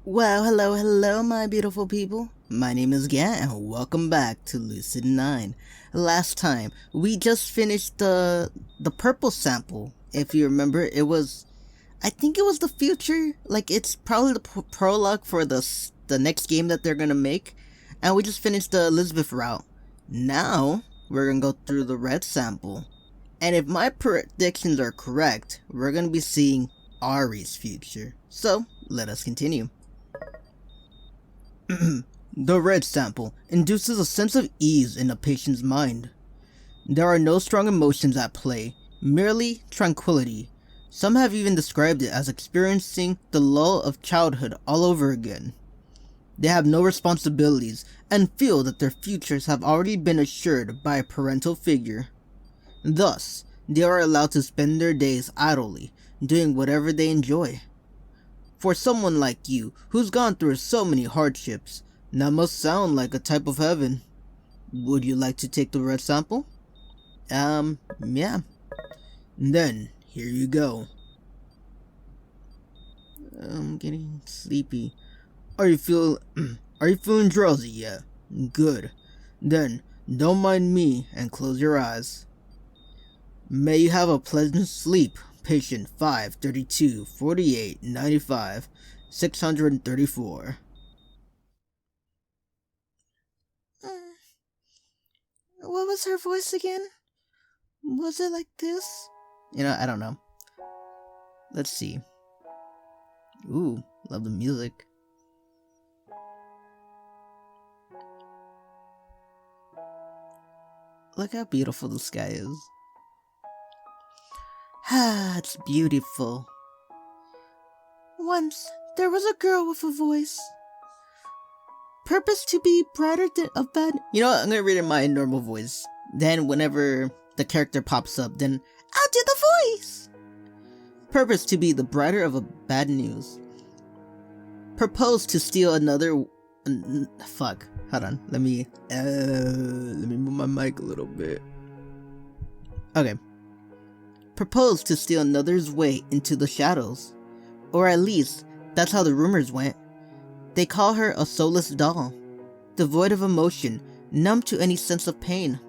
Well, hello, my beautiful people. My name is Gant, and welcome back to Lucid9. Last time, we just finished the purple sample. If you remember, I think it was the future. Like, it's probably the prologue for the next game that they're gonna make. And we just finished the Elizabeth route. Now, we're gonna go through the red sample. And if my predictions are correct, we're gonna be seeing Ari's future. So, let us continue. The red sample induces a sense of ease in the patient's mind. There are no strong emotions at play, merely tranquility. Some have even described it as experiencing the lull of childhood all over again. They have no responsibilities and feel that their futures have already been assured by a parental figure. Thus, they are allowed to spend their days idly, doing whatever they enjoy. For someone like you, who's gone through so many hardships, that must sound like a type of heaven. Would you like to take the red sample? Yeah. Then, here you go. I'm getting sleepy. Are you feeling drowsy yet? Good. Then, don't mind me and close your eyes. May you have a pleasant sleep, patient 532 48 95 634. What was her voice again? Was it like this? I don't know. Let's see. Ooh, love the music. Look how beautiful the sky is. Ah, it's beautiful. Once, there was a girl with a voice. Purpose to be brighter than a bad... You know what? I'm gonna read it in my normal voice. Then whenever the character pops up, then I'll do the voice! Purpose to be the brighter of a bad news. Propose to steal another... fuck. Hold on. Let me move my mic a little bit. Okay. Propose to steal another's way into the shadows. Or at least, that's how the rumors went. They call her a soulless doll, devoid of emotion, numb to any sense of pain.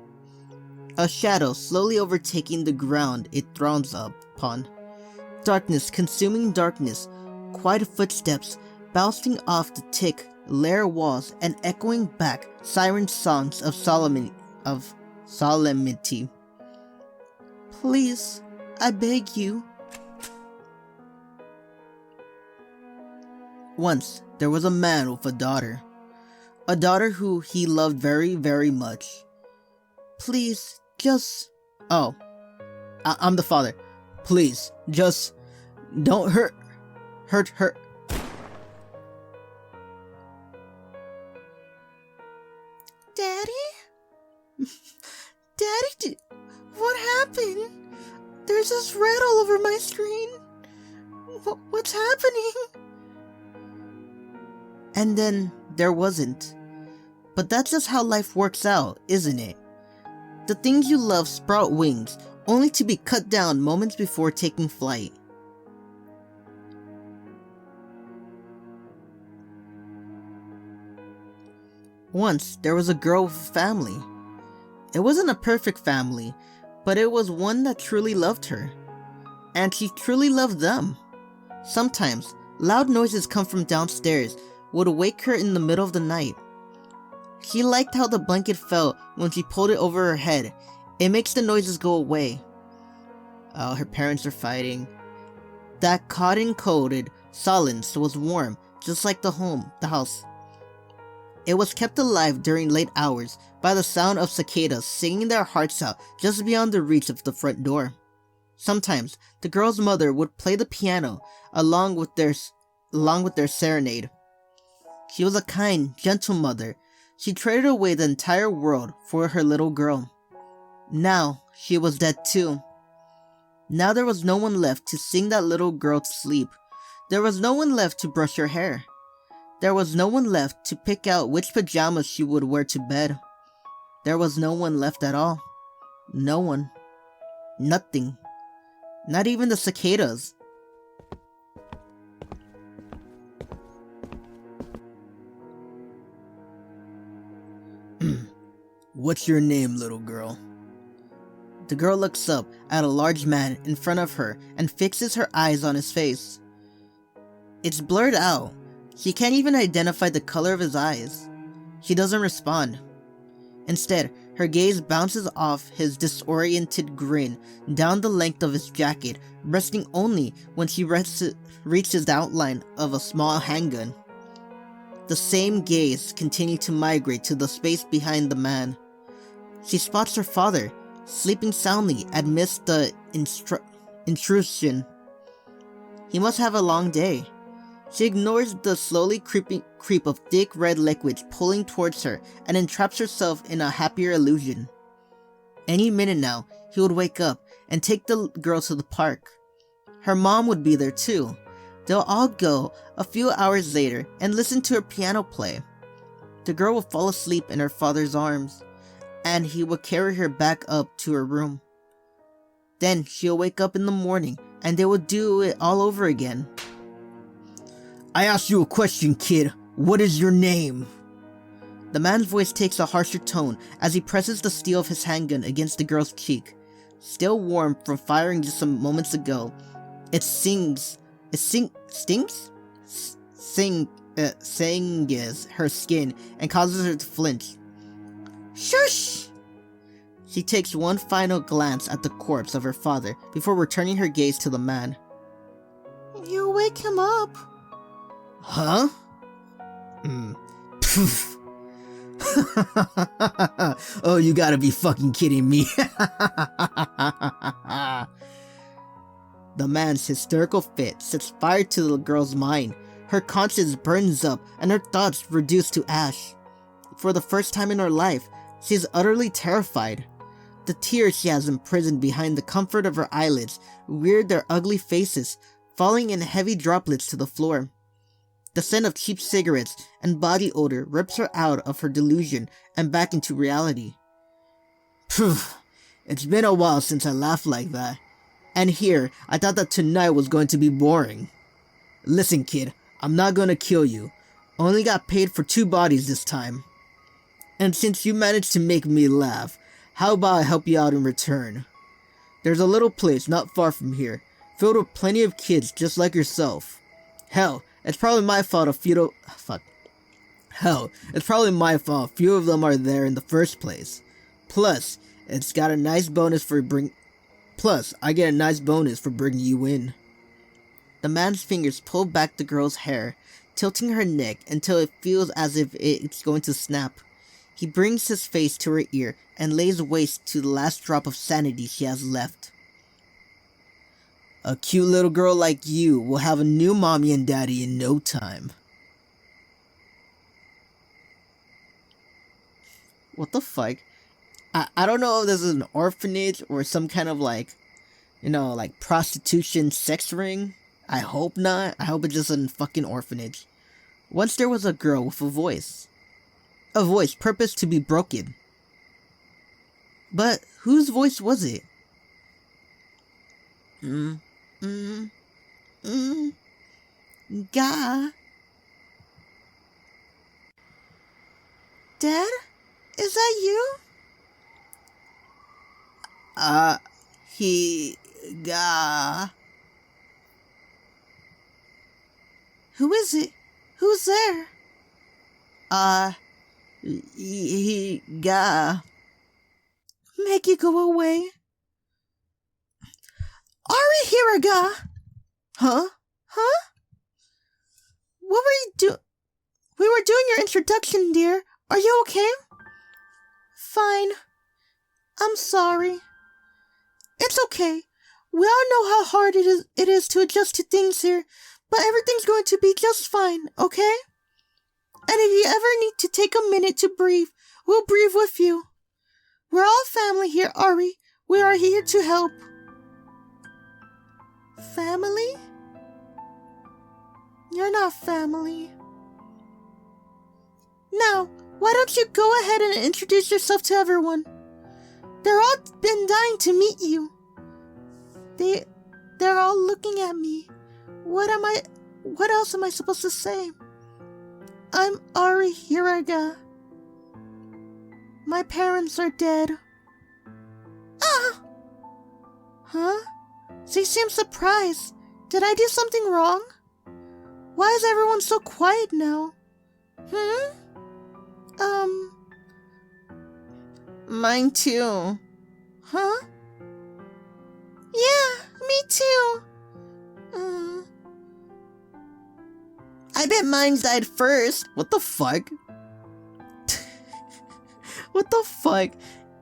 A shadow slowly overtaking the ground it thrones upon. Darkness consuming darkness, quiet footsteps bouncing off the thick, layer walls and echoing back siren songs of solemnity. Please, I beg you. Once, there was a man with a daughter who he loved very, very much. Please, just... Oh, I'm the father. Please, just don't hurt her. Daddy? Daddy, what happened? There's this red all over my screen. What's happening? And then there wasn't. But that's just how life works out, isn't it? The things you love sprout wings, only to be cut down moments before taking flight. Once, there was a girl with a family. It wasn't a perfect family, but it was one that truly loved her. And she truly loved them. Sometimes, loud noises come from downstairs, would wake her in the middle of the night. She liked how the blanket felt when she pulled it over her head. It makes the noises go away. Oh, her parents are fighting. That cotton-coated silence was warm, just like the house. It was kept alive during late hours by the sound of cicadas singing their hearts out just beyond the reach of the front door. Sometimes, the girl's mother would play the piano along with their serenade. She was a kind, gentle mother. She traded away the entire world for her little girl. Now, she was dead too. Now there was no one left to sing that little girl to sleep. There was no one left to brush her hair. There was no one left to pick out which pajamas she would wear to bed. There was no one left at all. No one. Nothing. Not even the cicadas. What's your name, little girl? The girl looks up at a large man in front of her and fixes her eyes on his face. It's blurred out. She can't even identify the color of his eyes. She doesn't respond. Instead, her gaze bounces off his disoriented grin down the length of his jacket, resting only when she reaches the outline of a small handgun. The same gaze continues to migrate to the space behind the man. She spots her father, sleeping soundly amidst the intrusion. He must have a long day. She ignores the slowly creep of thick red liquids pulling towards her and entraps herself in a happier illusion. Any minute now, he would wake up and take the girl to the park. Her mom would be there too. They'll all go a few hours later and listen to her piano play. The girl will fall asleep in her father's arms, and he will carry her back up to her room. Then she'll wake up in the morning and they will do it all over again. I asked you a question, kid. What is your name? The man's voice takes a harsher tone as he presses the steel of his handgun against the girl's cheek. Still warm from firing just some moments ago, it singes her skin and causes her to flinch. Shush! She takes one final glance at the corpse of her father before returning her gaze to the man. You wake him up. Huh? Oh, you gotta be fucking kidding me. The man's hysterical fit sets fire to the girl's mind. Her conscience burns up and her thoughts reduce to ash. For the first time in her life, she is utterly terrified. The tears she has imprisoned behind the comfort of her eyelids reared their ugly faces, falling in heavy droplets to the floor. The scent of cheap cigarettes and body odor rips her out of her delusion and back into reality. Phew, it's been a while since I laughed like that. And here, I thought that tonight was going to be boring. Listen, kid, I'm not gonna kill you. Only got paid for 2 bodies this time. And since you managed to make me laugh, how about I help you out in return? There's a little place not far from here, filled with plenty of kids just like yourself. Hell, it's probably my fault a few of them are there in the first place. Plus, I get a nice bonus for bringing you in. The man's fingers pull back the girl's hair, tilting her neck until it feels as if it's going to snap. He brings his face to her ear and lays waste to the last drop of sanity she has left. A cute little girl like you will have a new mommy and daddy in no time. What the fuck? I don't know if this is an orphanage or some kind of like prostitution sex ring. I hope not. I hope it's just a fucking orphanage. Once there was a girl with a voice. A voice purposed to be broken. But whose voice was it? Ga. Dad? Is that you? Ga. Who is it? Who's there? Ga. Make you go away. Ari Hiraga! Huh? What were you doing? We were doing your introduction, dear. Are you okay? Fine. I'm sorry. It's okay. We all know how hard it is to adjust to things here, but everything's going to be just fine, okay? And if you ever need to take a minute to breathe, we'll breathe with you. We're all family here, Ari. We are here to help. Family? You're not family. Now, why don't you go ahead and introduce yourself to everyone? They're all been dying to meet you. They're all looking at me. What else am I supposed to say? I'm Ari Hiraga. My parents are dead. Ah! Huh? They seem surprised. Did I do something wrong? Why is everyone so quiet now? Mine too. Huh? Yeah, me too. I bet mine died first. What the fuck? What the fuck?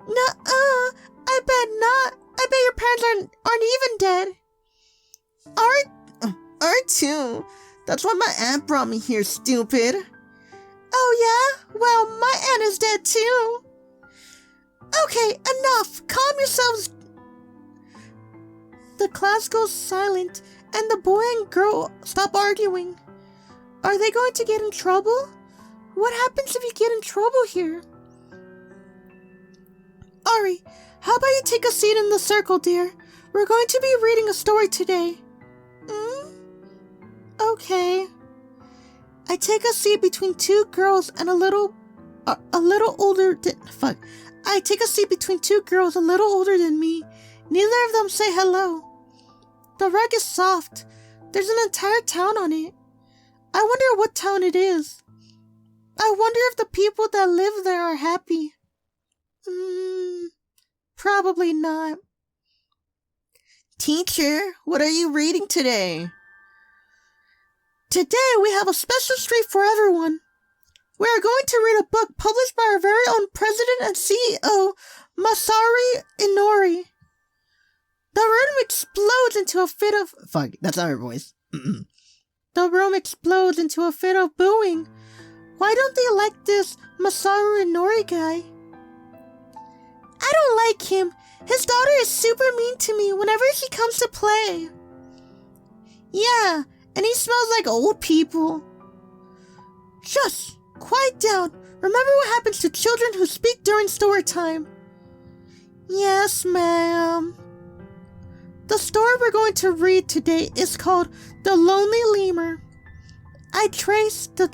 Nuh-uh. I bet not. I bet your parents aren't even dead. Are too. That's why my aunt brought me here, stupid. Oh yeah? Well, my aunt is dead too. Okay, enough. Calm yourselves. The class goes silent, and the boy and girl stop arguing. Are they going to get in trouble? What happens if you get in trouble here? Ari, how about you take a seat in the circle, dear? We're going to be reading a story today. Okay. I take a seat between two girls and a little older than... Fuck. I take a seat between two girls a little older than me. Neither of them say hello. The rug is soft. There's an entire town on it. I wonder what town it is. I wonder if the people that live there are happy. Probably not. Teacher, what are you reading today? Today we have a special treat for everyone. We are going to read a book published by our very own president and CEO, Masaru Inori. The room explodes into a fit of... Fuck, that's not her voice. The room explodes into a fit of booing. Why don't they like this Masaru Inori guy? I don't like him. His daughter is super mean to me whenever he comes to play. Yeah, and he smells like old people. Shush! Quiet down. Remember what happens to children who speak during story time. Yes, ma'am. The story we're going to read today is called The Lonely Lemur. I trace the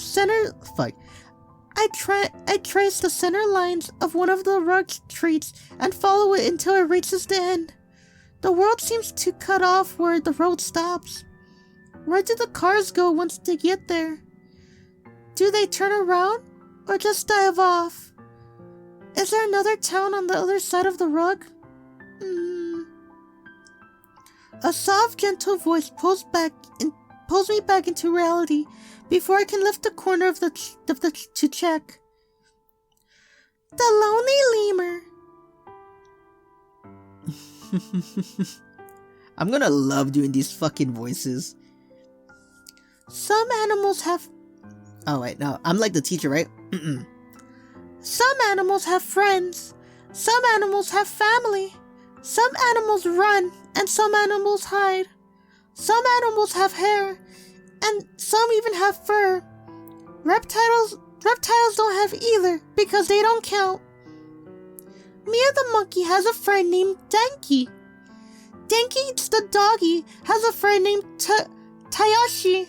center lines of one of the rug treats and follow it until it reaches the end. The world seems to cut off where the road stops. Where do the cars go once they get there? Do they turn around or just dive off? Is there another town on the other side of the rug? A soft, gentle voice pulls me back into reality before I can lift the corner of the to check. The Lonely Lemur. I'm gonna love doing these fucking voices. Some animals have... Oh wait, no, I'm like the teacher, right? Some animals have friends. Some animals have family. Some animals run, and some animals hide. Some animals have hair, and some even have fur. Reptiles don't have either, because they don't count. Mia the monkey has a friend named Denki. Denki the doggy has a friend named Tayashi.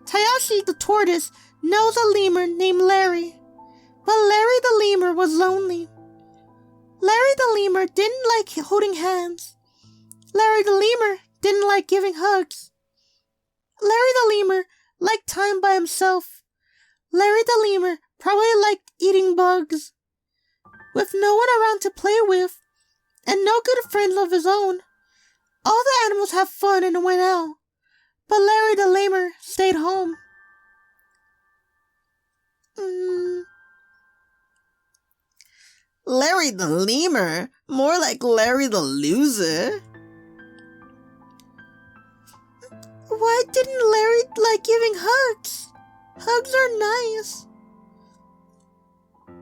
Tayashi the tortoise knows a lemur named Larry. But Larry the lemur was lonely. Larry the lemur didn't like holding hands. Larry the lemur didn't like giving hugs. Larry the lemur liked time by himself. Larry the lemur probably liked eating bugs. With no one around to play with, and no good friends of his own, all the animals had fun and went out. But Larry the lemur stayed home. Larry the lemur? More like Larry the loser. Why didn't Larry like giving hugs? Hugs are nice.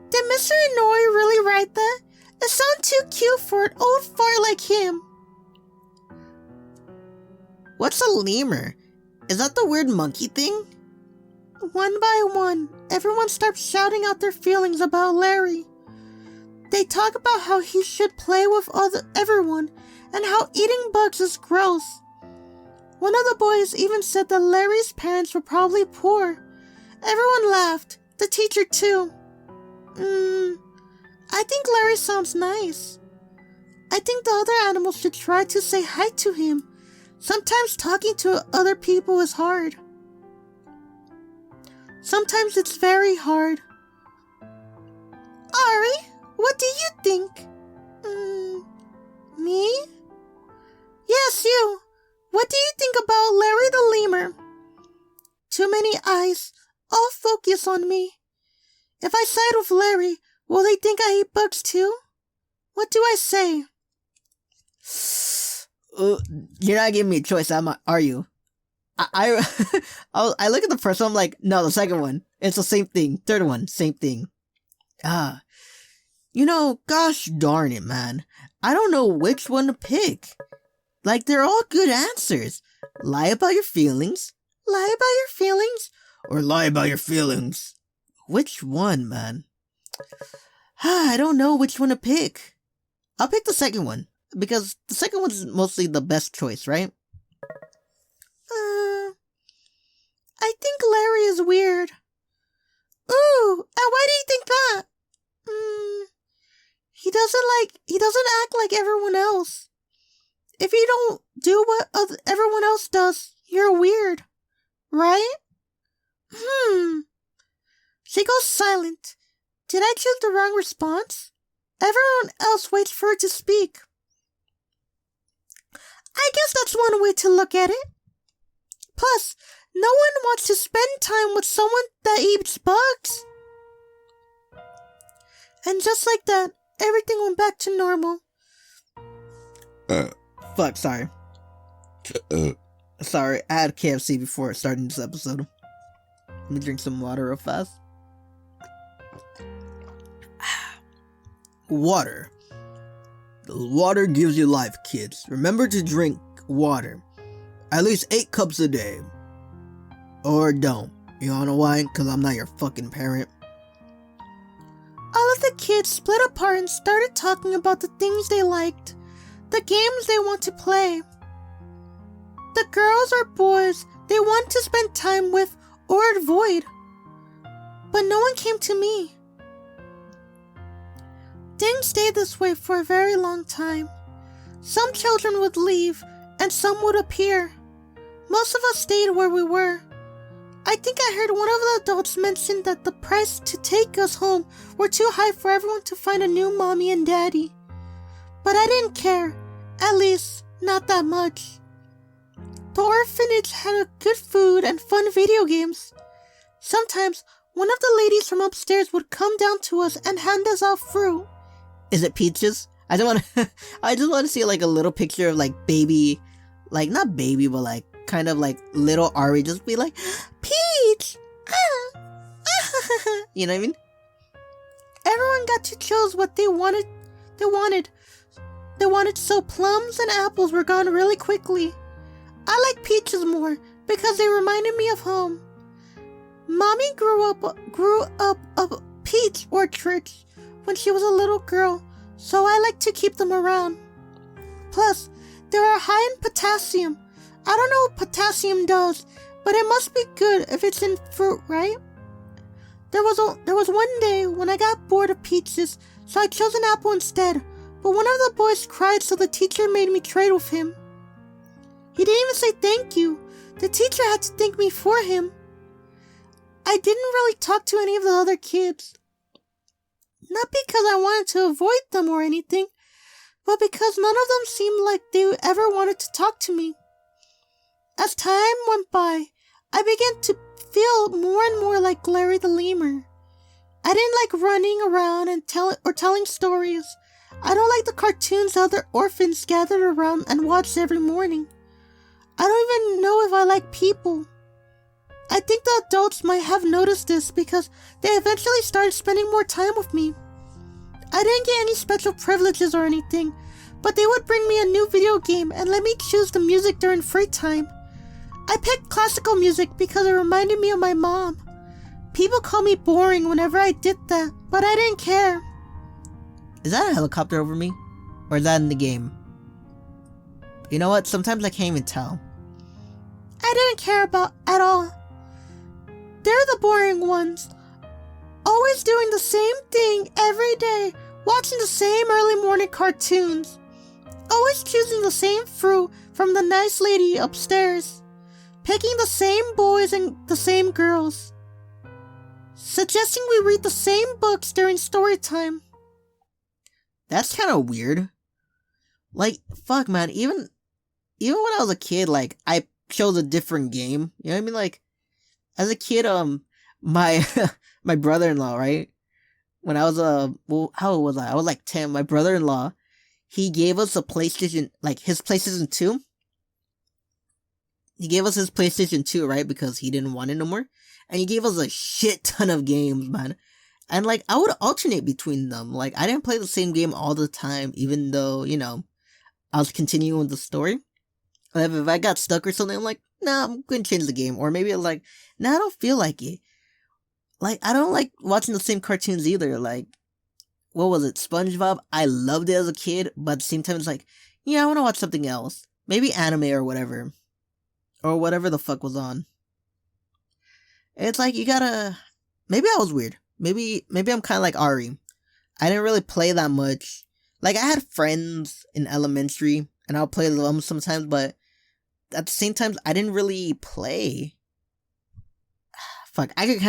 Did Mr. Inori really write that? It sounds too cute for an old fart like him. What's a lemur? Is that the weird monkey thing? One by one, everyone starts shouting out their feelings about Larry. They talk about how he should play with everyone and how eating bugs is gross. One of the boys even said that Larry's parents were probably poor. Everyone laughed, the teacher too. I think Larry sounds nice. I think the other animals should try to say hi to him. Sometimes talking to other people is hard. Sometimes it's very hard. Ari, what do you think? Me? Yes, you. What do you think about Larry the lemur? Too many eyes, all focus on me. If I side with Larry, will they think I eat bugs too? What do I say? You're not giving me a choice, are you? I look at the first one, I'm like, no, the second one. It's the same thing. Third one, same thing. Gosh darn it, man. I don't know which one to pick. Like, they're all good answers. Lie about your feelings. Lie about your feelings. Or lie about your feelings. Which one, man? I don't know which one to pick. I'll pick the second one. Because the second one's mostly the best choice, right? I think Larry is weird. Ooh, and why do you think that? He doesn't act like everyone else. If you don't do what everyone else does, you're weird, right? She goes silent. Did I choose the wrong response? Everyone else waits for her to speak. I guess that's one way to look at it. Plus, no one wants to spend time with someone that eats bugs. And just like that, everything went back to normal. Fuck, sorry. Sorry, I had KFC before starting this episode. Let me drink some water real fast. Water. Water gives you life, kids. Remember to drink water. At least 8 cups a day. Or don't. You wanna know why? Because I'm not your fucking parent. All of the kids split apart and started talking about the things they liked. The games they want to play. The girls or boys they want to spend time with or avoid. But no one came to me. Things stayed this way for a very long time. Some children would leave, and some would appear. Most of us stayed where we were. I think I heard one of the adults mention that the price to take us home were too high for everyone to find a new mommy and daddy. But I didn't care. At least, not that much. The orphanage had good food and fun video games. Sometimes, one of the ladies from upstairs would come down to us and hand us out fruit. Is it peaches? I just want to see like a little picture of like baby, like not baby, but like kind of like little Ari just be like, Peach! You know what I mean? Everyone got to choose what they wanted. They wanted, so plums and apples were gone really quickly. I like peaches more because they reminded me of home. Mommy grew up peach orchards when she was a little girl, so I like to keep them around. Plus, they are high in potassium. I don't know what potassium does, but it must be good if it's in fruit, right? There was one day when I got bored of peaches, so I chose an apple instead, but one of the boys cried, so the teacher made me trade with him. He didn't even say thank you. The teacher had to thank me for him. I didn't really talk to any of the other kids. Not because I wanted to avoid them or anything, but because none of them seemed like they ever wanted to talk to me. As time went by, I began to feel more and more like Larry the lemur. I didn't like running around and telling stories. I don't like the cartoons other orphans gathered around and watched every morning. I don't even know if I like people. I think the adults might have noticed this because they eventually started spending more time with me. I didn't get any special privileges or anything, but they would bring me a new video game and let me choose the music during free time. I picked classical music because it reminded me of my mom. People call me boring whenever I did that, but I didn't care. Is that a helicopter over me? Or is that in the game? You know what? Sometimes I can't even tell. I didn't care about at all. They're the boring ones. Always doing the same thing every day watching the same early morning cartoons, always choosing the same fruit from the nice lady upstairs, picking the same boys and the same girls, suggesting we read the same books during story time. That's kind of weird. Like, fuck, man, even when I was a kid, like, I chose a different game. You know what I mean? Like, as a kid, my my brother-in-law, right? When I was how old was I? I was like 10. My brother-in-law, he gave us a PlayStation, like his PlayStation 2. He gave us his PlayStation 2, right? Because he didn't want it no more. And he gave us a shit ton of games, man. And like, I would alternate between them. Like, I didn't play the same game all the time, even though, you know, I was continuing with the story. If I got stuck or something, I'm like, nah, I'm going to change the game. Or maybe I'm like, nah, I don't feel like it. Like, I don't like watching the same cartoons either. Like, what was it? SpongeBob? I loved it as a kid, but at the same time, it's like, yeah, I want to watch something else. Maybe anime or whatever. Or whatever the fuck was on. It's like, you gotta... Maybe I was weird. Maybe I'm kind of like Ari. I didn't really play that much. Like, I had friends in elementary, and I'll play them sometimes, but at the same time, I didn't really play. Fuck, I could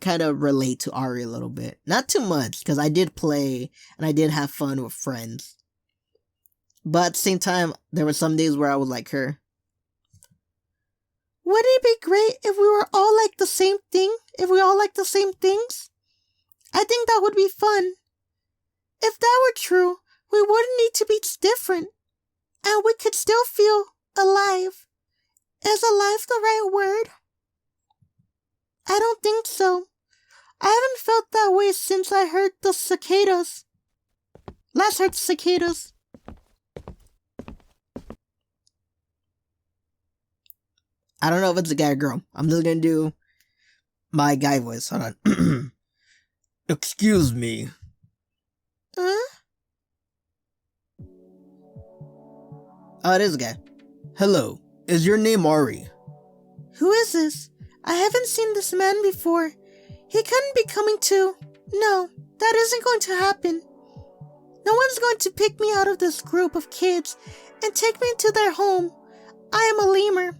kind of relate to Ari a little bit. Not too much, because I did play, and I did have fun with friends. But at the same time, there were some days where I was like her. Wouldn't it be great if we were all like the same thing? If we all like the same things? I think that would be fun. If that were true, we wouldn't need to be different. And we could still feel alive. Is alive the right word? I don't think so. I haven't felt that way since I heard the cicadas. Last heard the cicadas. I don't know if it's a guy or girl. I'm just gonna do my guy voice. Hold on. Excuse me. Huh? Oh, it is a guy. Hello. Is your name Ari? Who is this? I haven't seen this man before. He couldn't be coming to... No, that isn't going to happen. No one's going to pick me out of this group of kids and take me into their home. I am a lemur.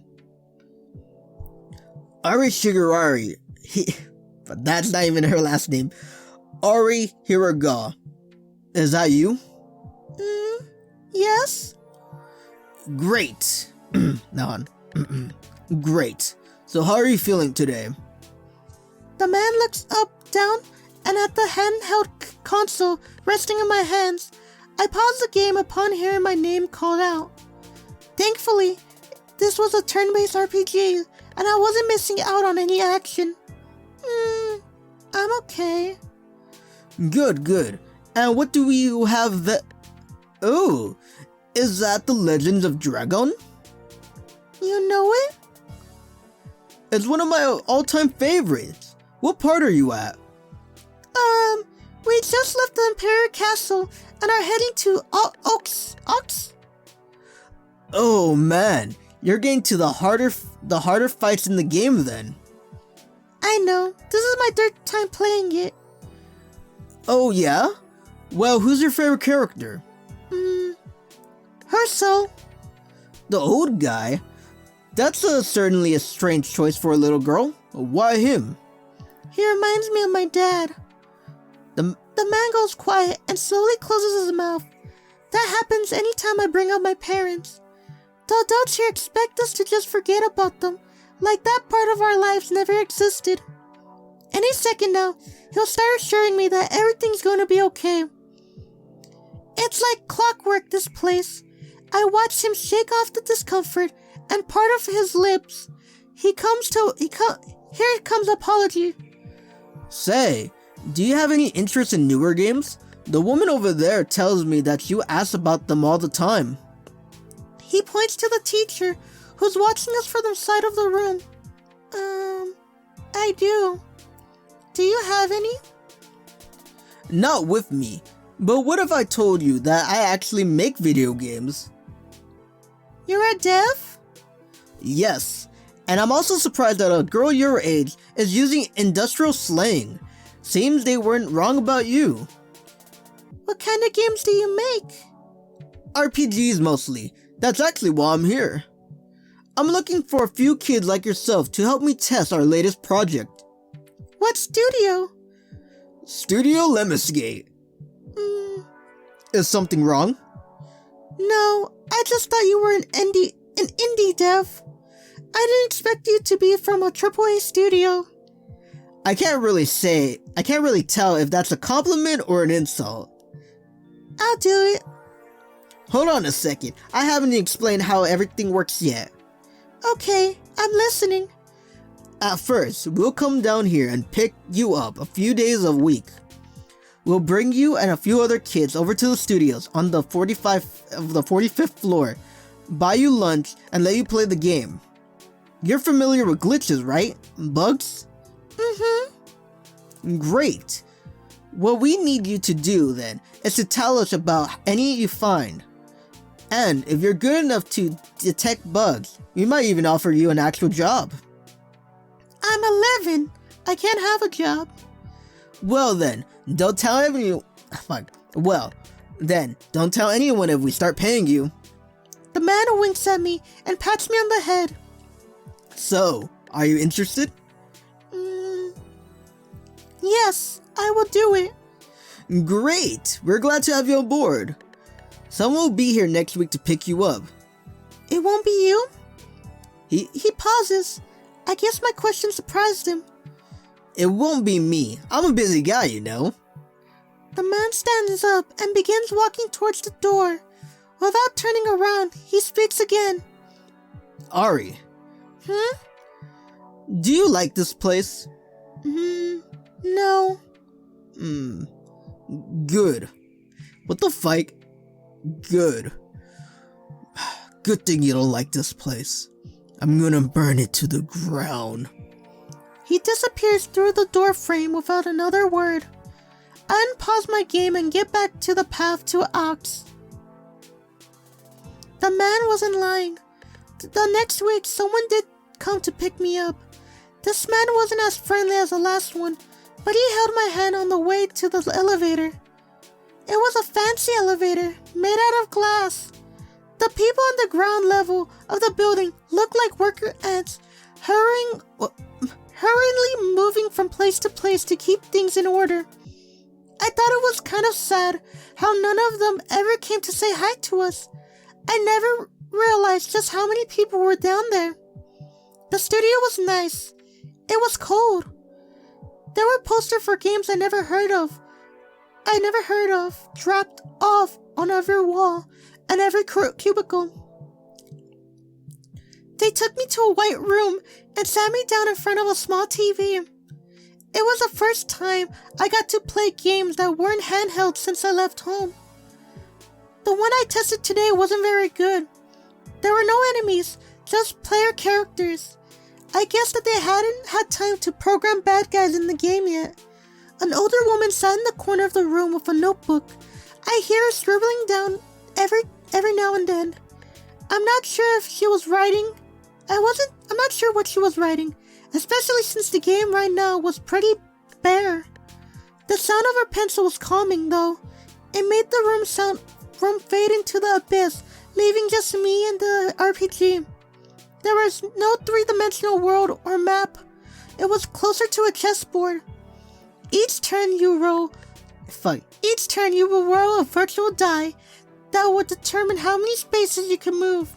Ari Shigarari. But that's not even her last name. Ari Hiraga. Is that you? Yes? Great. Now on. Great. So how are you feeling today? The man looks up, down, and at the handheld console resting in my hands. I pause the game upon hearing my name called out. Thankfully, this was a turn-based RPG, and I wasn't missing out on any action. I'm okay. Good. And what do we have that... Oh, is that the Legends of Dragon? You know it? It's one of my all-time favorites. What part are you at? We just left the Imperial Castle and are heading to Ox? Oh man, you're getting to the harder fights in the game then. I know. This is my third time playing it. Oh yeah? Well, who's your favorite character? Herso. The old guy? That's certainly a strange choice for a little girl. Why him? He reminds me of my dad. The man goes quiet and slowly closes his mouth. That happens anytime I bring up my parents. The adults here expect us to just forget about them, like that part of our lives never existed. Any second now, he'll start assuring me that everything's going to be okay. It's like clockwork, this place. I watch him shake off the discomfort and part of his lips. Here comes apology. Say, do you have any interest in newer games? The woman over there tells me that you ask about them all the time. He points to the teacher, who's watching us from the side of the room. I do. Do you have any? Not with me. But what if I told you that I actually make video games? You're a dev? Yes. And I'm also surprised that a girl your age is using industrial slang. Seems they weren't wrong about you. What kind of games do you make? RPGs mostly. That's actually why I'm here. I'm looking for a few kids like yourself to help me test our latest project. What studio? Studio Lemmisgate. Is something wrong? No, I just thought you were an indie dev. I didn't expect you to be from a AAA studio. I can't really tell if that's a compliment or an insult. I'll do it. Hold on a second, I haven't explained how everything works yet. Okay, I'm listening. At first, we'll come down here and pick you up a few days a week. We'll bring you and a few other kids over to the studios on the 45th floor, buy you lunch, and let you play the game. You're familiar with glitches, right? Bugs? Great. What we need you to do, then, is to tell us about any you find. And if you're good enough to detect bugs, we might even offer you an actual job. I'm 11. I can't have a job. Well then, don't tell anyone. Don't tell anyone if we start paying you. The man winks at me and pats me on the head. So, are you interested? Yes, I will do it. Great! We're glad to have you on board. Someone will be here next week to pick you up. It won't be you? He pauses. I guess my question surprised him. It won't be me. I'm a busy guy, you know. The man stands up and begins walking towards the door. Without turning around, he speaks again. Ari. Do you like this place? No. Good. What the fuck? Good. Good thing you don't like this place. I'm gonna burn it to the ground. He disappears through the door frame without another word. I unpause my game and get back to the path to Ox. The man wasn't lying. The next week, someone did come to pick me up. This man wasn't as friendly as the last one, but he held my hand on the way to the elevator. It was a fancy elevator, made out of glass. The people on the ground level of the building looked like worker ants, hurriedly moving from place to place to keep things in order. I thought it was kind of sad how none of them ever came to say hi to us. I never realized just how many people were down there. The studio was nice. It was cold. There were posters for games I never heard of, dropped off on every wall and every cubicle. They took me to a white room and sat me down in front of a small TV. It was the first time I got to play games that weren't handheld since I left home. The one I tested today wasn't very good. There were no enemies, just player characters. I guess that they hadn't had time to program bad guys in the game yet. An older woman sat in the corner of the room with a notebook. I hear her scribbling down every now and then. I'm not sure if she was writing. I'm not sure what she was writing, especially since the game right now was pretty bare. The sound of her pencil was calming though. It made the room fade into the abyss, leaving just me and the RPG. There was no three-dimensional world or map. It was closer to a chessboard. Each turn you will roll a virtual die that would determine how many spaces you can move.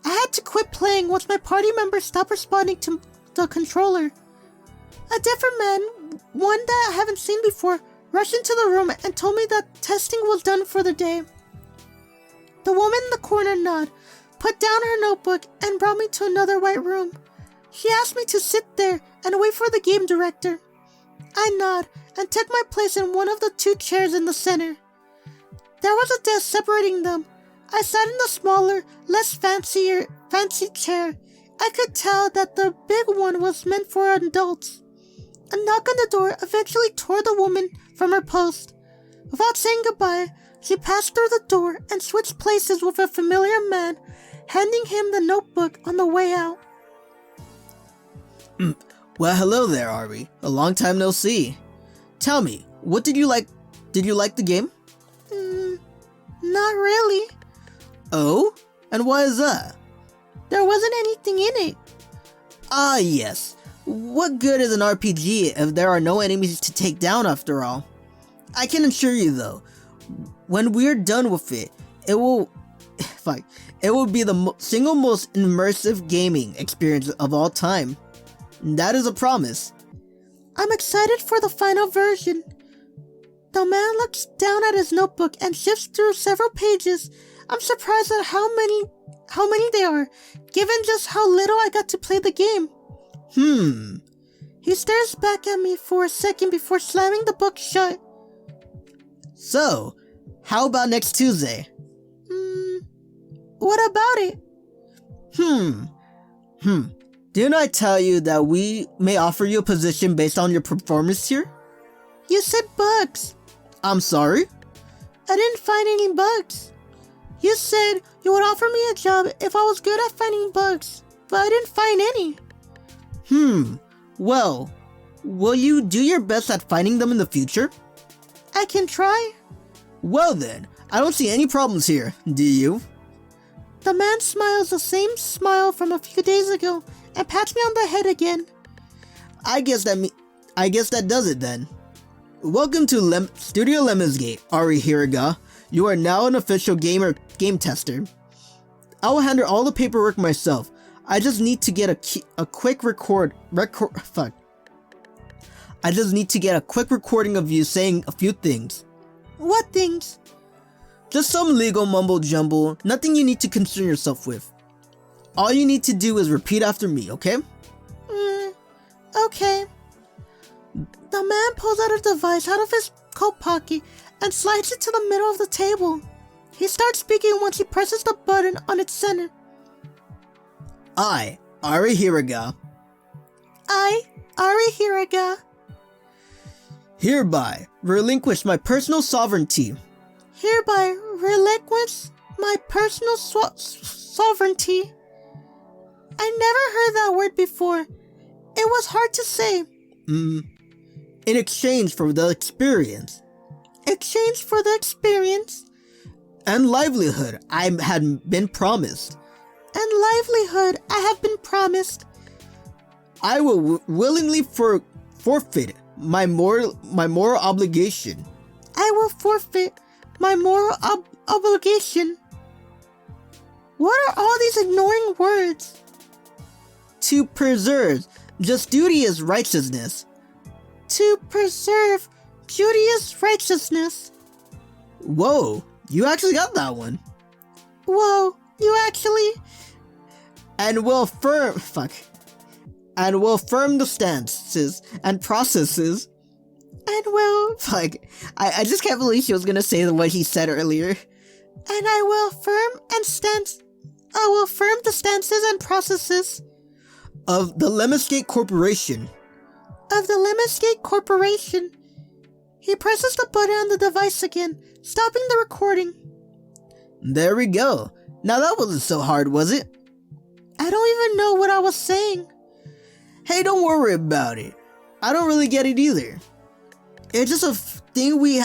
I had to quit playing once my party members stopped responding to the controller. A different man, one that I haven't seen before, rushed into the room and told me that testing was done for the day. The woman in the corner nodded, put down her notebook, and brought me to another white room. She asked me to sit there and wait for the game director. I nodded and took my place in one of the two chairs in the center. There was a desk separating them. I sat in the smaller, less fancy chair. I could tell that the big one was meant for adults. A knock on the door eventually tore the woman from her post. Without saying goodbye, she passed through the door and switched places with a familiar man, handing him the notebook on the way out. Well, hello there, Ari. A long time no see. Tell me, what did you like? Did you like the game? Not really. Oh? And why is that? There wasn't anything in it. Ah, yes. What good is an RPG if there are no enemies to take down after all? I can assure you though, when we're done with it, it will be the single most immersive gaming experience of all time. That is a promise. I'm excited for the final version. The man looks down at his notebook and shifts through several pages. I'm surprised at how many there are, given just how little I got to play the game. He stares back at me for a second before slamming the book shut. So, how about next Tuesday? What about it? Didn't I tell you that we may offer you a position based on your performance here? You said bugs. I'm sorry? I didn't find any bugs. You said you would offer me a job if I was good at finding bugs, but I didn't find any. Well, will you do your best at finding them in the future? I can try. Well then, I don't see any problems here, do you? The man smiles the same smile from a few days ago and pats me on the head again. I guess that does it then. Welcome to Studio Lemonsgate, Ari Hiraga. You are now an official game tester. I will handle all the paperwork myself. I just need to get a quick recording of you saying a few things. What things? Just some legal mumbo jumbo, nothing you need to concern yourself with. All you need to do is repeat after me, okay? Okay. The man pulls out a device out of his coat pocket and slides it to the middle of the table. He starts speaking once he presses the button on its center. I, Ari Hiraga. Hereby relinquish my personal sovereignty. Hereby relinquish my personal sovereignty. I never heard that word before. It was hard to say. In exchange for the experience. And livelihood I had been promised. I will willingly forfeit my moral obligation. What are all these ignoring words? To preserve justice righteousness. Whoa, you actually got that one. And will affirm the stances and processes. I just can't believe she was gonna say what he said earlier. I will affirm the stances and processes of the Lemonsgate Corporation. He presses the button on the device again, stopping the recording. There we go. Now that wasn't so hard, was it? I don't even know what I was saying. Hey, don't worry about it. I don't really get it either. It's just a thing we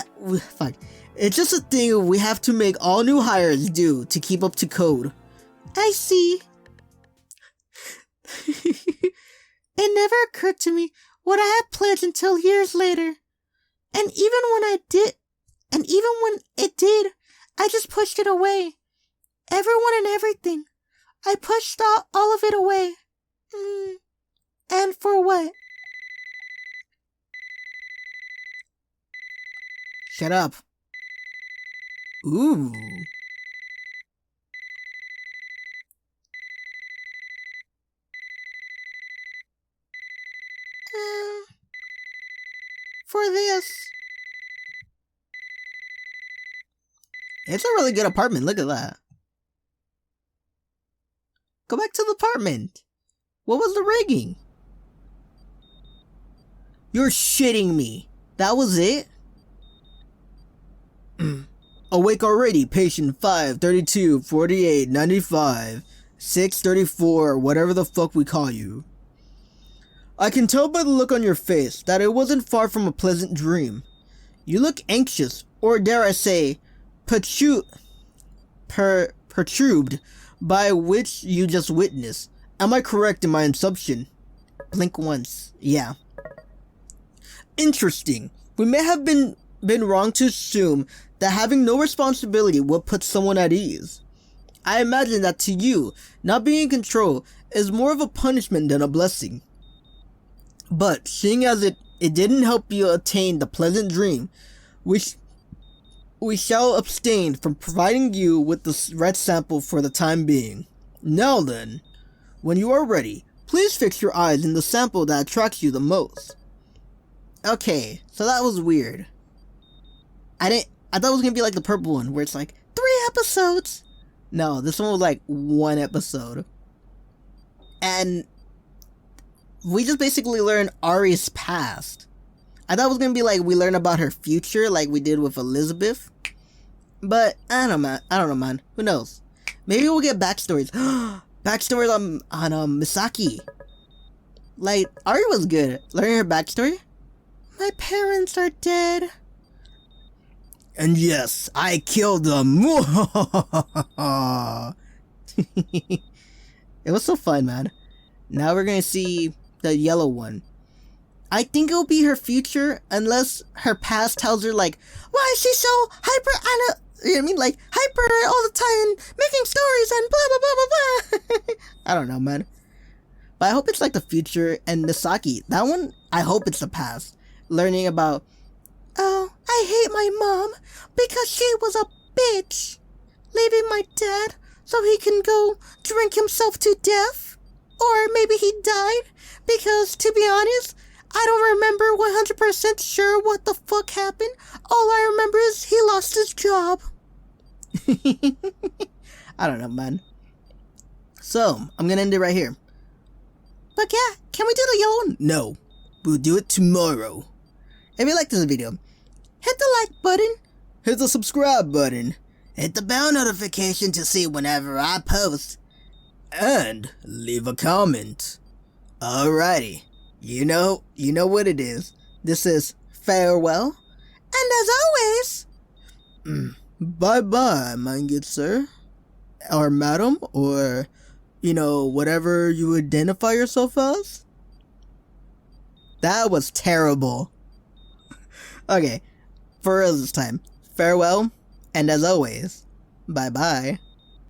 have to make all new hires do to keep up to code. I see. It never occurred to me what I had pledged until years later. And even when it did, I just pushed it away. Everyone and everything. I pushed all of it away. And for what? Shut up. Ooh. For this. It's a really good apartment, look at that. Go back to the apartment. What was the rigging? You're shitting me. That was it? Awake already, patient 532 48 95 634, whatever the fuck we call you. I can tell by the look on your face that it wasn't far from a pleasant dream. You look anxious, or dare I say, perturbed by which you just witnessed. Am I correct in my assumption? Blink once. Yeah. Interesting. We may have been wrong to assume that having no responsibility would put someone at ease. I imagine that to you, not being in control is more of a punishment than a blessing. But seeing as it didn't help you attain the pleasant dream, we shall abstain from providing you with the red sample for the time being. Now then, when you are ready, please fix your eyes in the sample that attracts you the most. Okay, so that was weird. I thought it was gonna be like the purple one, where it's like 3 episodes. No, this one was like 1 episode. And we just basically learned Ari's past. I thought it was gonna be like we learn about her future, like we did with Elizabeth. But I don't know, man. Who knows? Maybe we'll get backstories. Backstories on Misaki. Like, Ari was good. Learning her backstory. My parents are dead. And yes, I killed them. It was so fun, man. Now we're gonna see the yellow one. I think it'll be her future, unless her past tells her, like, why is she so hyper, you know what I mean? Like, hyper all the time, making stories and blah, blah, blah, blah, blah. I don't know, man. But I hope it's like the future, and Misaki, that one, I hope it's the past. Learning about, oh, I hate my mom because she was a bitch. Leaving my dad so he can go drink himself to death. Or maybe he died because, to be honest, I don't remember 100% sure what the fuck happened. All I remember is he lost his job. I don't know, man. So, I'm gonna end it right here. But yeah, can we do the yellow one? No, we'll do it tomorrow. If you like this video, hit the like button, hit the subscribe button, hit the bell notification to see whenever I post, and leave a comment. Alrighty, you know what it is. This is farewell, and as always, bye-bye, my good sir, or madam, or, whatever you identify yourself as. That was terrible. Okay, for real this time, farewell, and as always, bye-bye.